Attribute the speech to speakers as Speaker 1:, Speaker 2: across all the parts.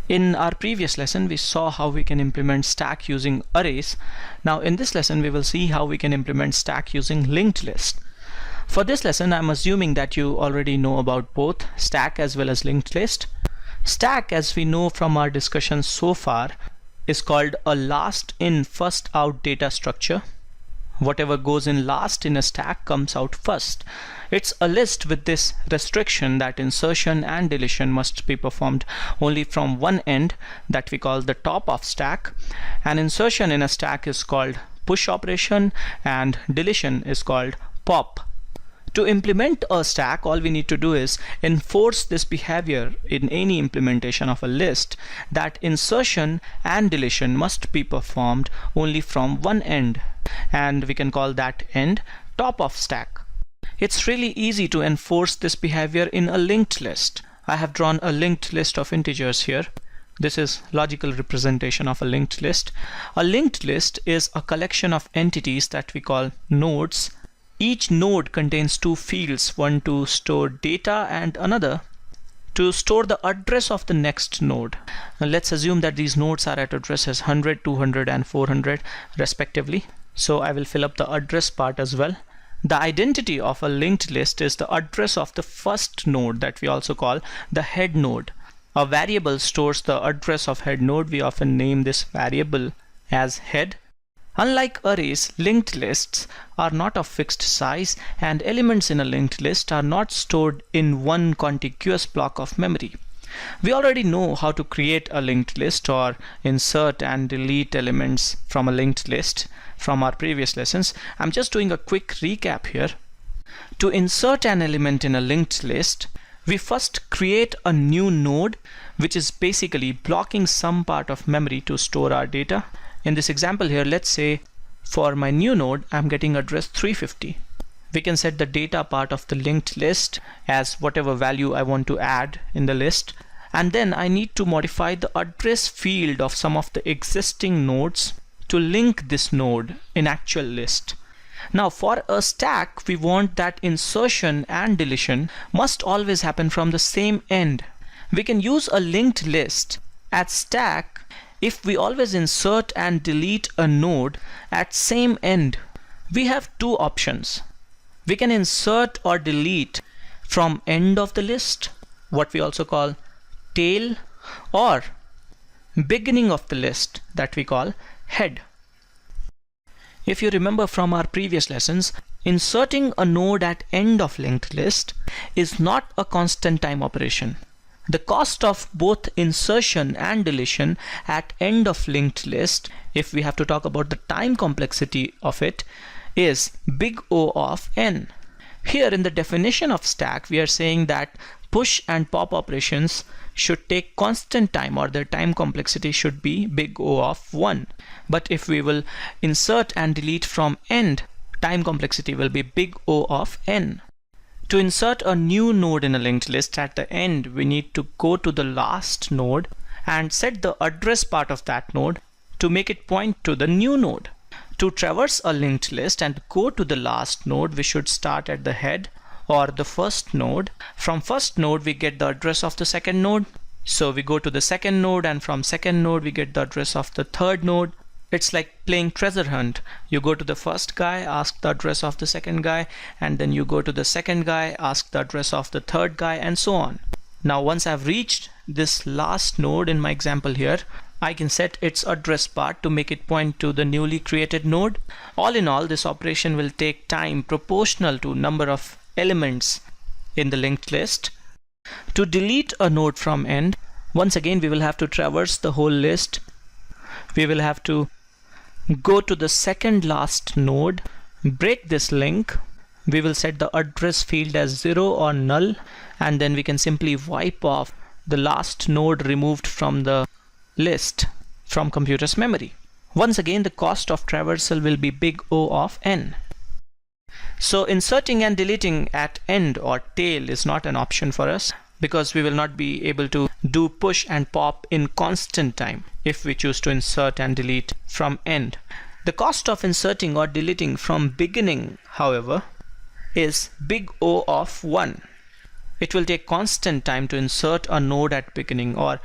Speaker 1: In our previous lesson, we saw how we can implement stack using arrays. Now in this lesson, we will see how we can implement stack using linked list. For this lesson, I'm assuming that you already know about both stack as well as linked list. Stack, as we know from our discussion so far, is called a last in first out data structure. Whatever goes in last in a stack comes out first. It's a list with this restriction that insertion and deletion must be performed only from one end, that we call the top of stack, and insertion in a stack is called push operation and deletion is called pop. To implement a stack, all we need to do is enforce this behavior in any implementation of a list, that insertion and deletion must be performed only from one end, and we can call that end top of stack. It's really easy to enforce this behavior in a linked list. I have drawn a linked list of integers here. This is logical representation of a linked list. A linked list is a collection of entities that we call nodes. Each node contains two fields, one to store data and another to store the address of the next node. Now let's assume that these nodes are at addresses 100, 200 and 400 respectively. So I will fill up the address part as well. The identity of a linked list is the address of the first node that we also call the head node. A variable stores the address of head node. We often name this variable as head. Unlike arrays, linked lists are not of fixed size, and elements in a linked list are not stored in one contiguous block of memory. We already know how to create a linked list or insert and delete elements from a linked list from our previous lessons. I'm just doing a quick recap here. To insert an element in a linked list, we first create a new node, which is basically blocking some part of memory to store our data. In this example here, let's say for my new node, I'm getting address 350. We can set the data part of the linked list as whatever value I want to add in the list. And then I need to modify the address field of some of the existing nodes to link this node in actual list. Now for a stack, we want that insertion and deletion must always happen from the same end. We can use a linked list at stack if we always insert and delete a node at same end. We have two options. We can insert or delete from end of the list, what we also call tail, or beginning of the list, that we call head. If you remember from our previous lessons, inserting a node at end of linked list is not a constant time operation. The cost of both insertion and deletion at end of linked list, if we have to talk about the time complexity of it, is big O of n. Here in the definition of stack, we are saying that push and pop operations should take constant time, or their time complexity should be big O of 1. But if we will insert and delete from end, time complexity will be big O of n. To insert a new node in a linked list at the end, we need to go to the last node and set the address part of that node to make it point to the new node. To traverse a linked list and go to the last node, we should start at the head or the first node. From first node, we get the address of the second node. So we go to the second node, and from second node, we get the address of the third node. It's like playing treasure hunt. You go to the first guy, ask the address of the second guy, and then you go to the second guy, ask the address of the third guy, and so on. Now once I've reached this last node in my example here, I can set its address part to make it point to the newly created node. All in all, this operation will take time proportional to number of elements in the linked list. To delete a node from end, once again we will have to traverse the whole list. We will have to go to the second last node, break this link. We will set the address field as 0 or null, and then we can simply wipe off the last node removed from the list from computer's memory. Once again, the cost of traversal will be big O of n. So inserting and deleting at end or tail is not an option for us, because we will not be able to do push and pop in constant time if we choose to insert and delete from end. The cost of inserting or deleting from beginning, however, is big O of 1. it will take constant time to insert a node at beginning or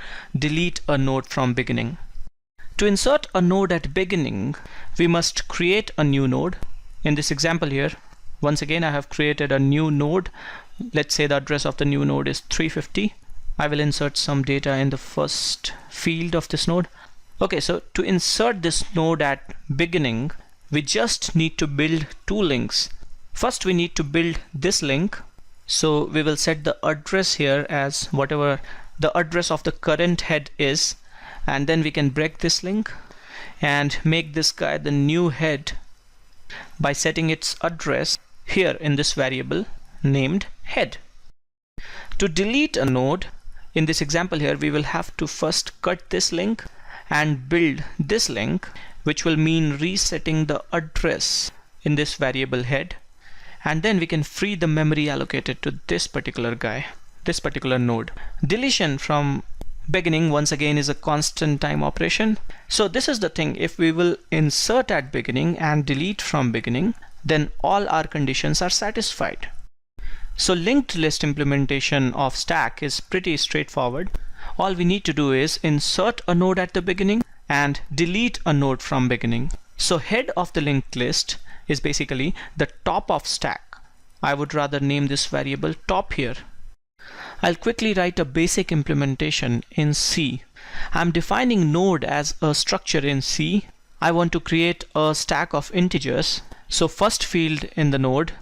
Speaker 1: delete a node from beginning. To insert a node at beginning, we must create a new node. In this example here, once again I have created a new node. Let's say the address of the new node is 350. I will insert some data in the first field of this node. Okay, so to insert this node at beginning, we just need to build two links. First we need to build this link. So we will set the address here as whatever the address of the current head is, and then we can break this link and make this guy the new head by setting its address here in this variable named head. To delete a node, in this example here, we will have to first cut this link and build this link, which will mean resetting the address in this variable head, and then we can free the memory allocated to this particular guy, this particular node. Deletion from beginning once again is a constant time operation. So this is the thing, if we will insert at beginning and delete from beginning, then all our conditions are satisfied. So linked list implementation of stack is pretty straightforward. All we need to do is insert a node at the beginning and delete a node from beginning. So head of the linked list is basically the top of stack. I would rather name this variable top here. I'll quickly write a basic implementation in C. I'm defining node as a structure in C. I want to create a stack of integers. So first field in the node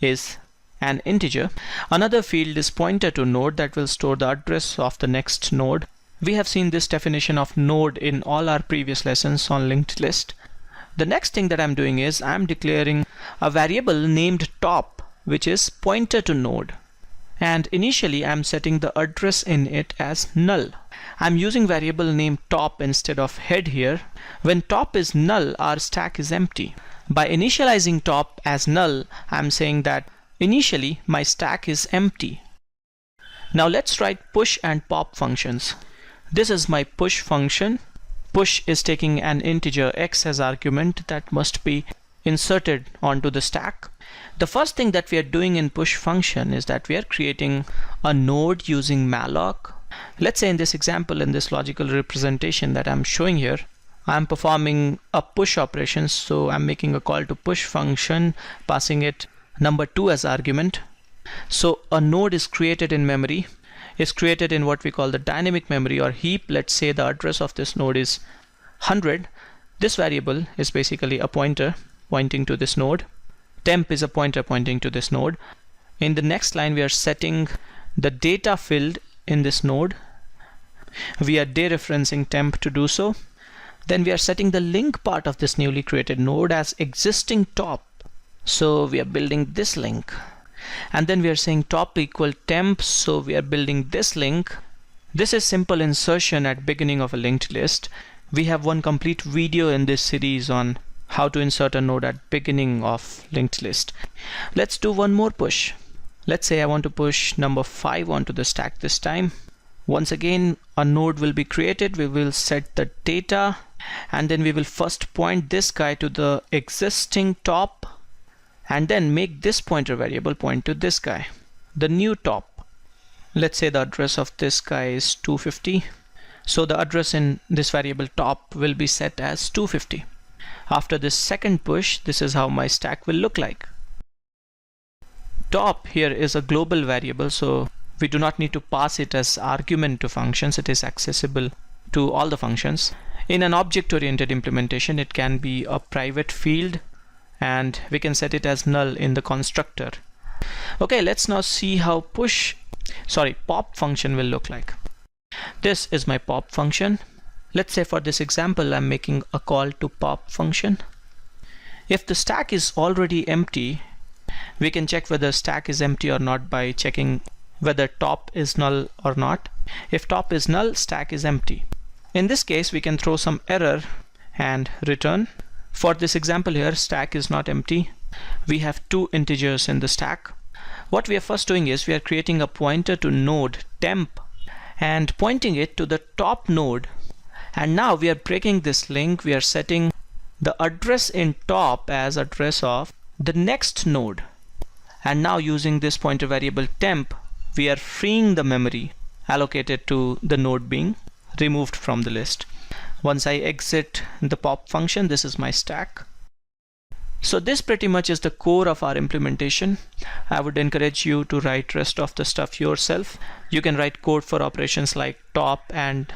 Speaker 1: is an integer. Another field is pointer to node that will store the address of the next node. We have seen this definition of node in all our previous lessons on linked list. The next thing that I'm doing is I'm declaring a variable named top, which is pointer to node. And initially I'm setting the address in it as null. I'm using variable named top instead of head here. When top is null, our stack is empty. By initializing top as null, I'm saying that initially my stack is empty. Now let's write push and pop functions. This is my push function. Push is taking an integer x as argument that must be inserted onto the stack. The first thing that we are doing in push function is that we are creating a node using malloc. Let's say in this example, in this logical representation that I'm showing here, I'm performing a push operation. So I'm making a call to push function, passing it number 2 as argument. So a node is created in memory, is created in what we call the dynamic memory or heap. Let's say the address of this node is 100. This variable is basically a pointer pointing to this node. Temp is a pointer pointing to this node. In the next line, we are setting the data field in this node. We are dereferencing temp to do so. Then we are setting the link part of this newly created node as existing top. So we are building this link. And then we are saying top equal temp. So we are building this link. This is simple insertion at beginning of a linked list. We have one complete video in this series on how to insert a node at beginning of linked list. Let's do one more push. Let's say I want to push number 5 onto the stack this time. Once again, a node will be created. We will set the data, and then we will first point this guy to the existing top, and then make this pointer variable point to this guy, the new top. Let's say the address of this guy is 250. So the address in this variable top will be set as 250. After this second push, this is how my stack will look like. Top here is a global variable, so we do not need to pass it as argument to functions. It is accessible to all the functions. In an object-oriented implementation, it can be a private field, and we can set it as null in the constructor. Okay, let's now see how pop function will look like. This is my pop function. Let's say for this example, I'm making a call to pop function. If the stack is already empty, we can check whether stack is empty or not by checking whether top is null or not. If top is null, stack is empty. In this case, we can throw some error and return. For this example here, stack is not empty. We have 2 integers in the stack. What we are first doing is we are creating a pointer to node temp and pointing it to the top node. And now we are breaking this link. We are setting the address in top as address of the next node. And now using this pointer variable temp, we are freeing the memory allocated to the node being removed from the list. Once I exit the pop function, this is my stack. So this pretty much is the core of our implementation. I would encourage you to write rest of the stuff yourself. You can write code for operations like top and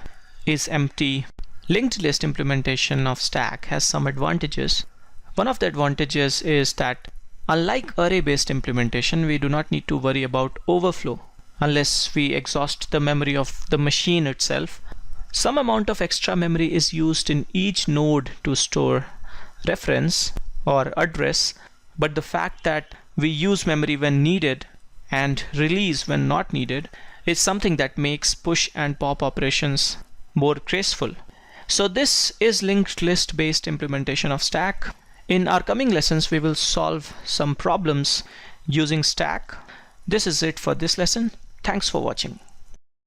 Speaker 1: is empty. Linked list implementation of stack has some advantages. One of the advantages is that unlike array-based implementation, we do not need to worry about overflow unless we exhaust the memory of the machine itself. Some amount of extra memory is used in each node to store reference or address, but the fact that we use memory when needed and release when not needed is something that makes push and pop operations more graceful. So this is linked list based implementation of stack. In our coming lessons, we will solve some problems using stack. This is it for this lesson. Thanks for watching.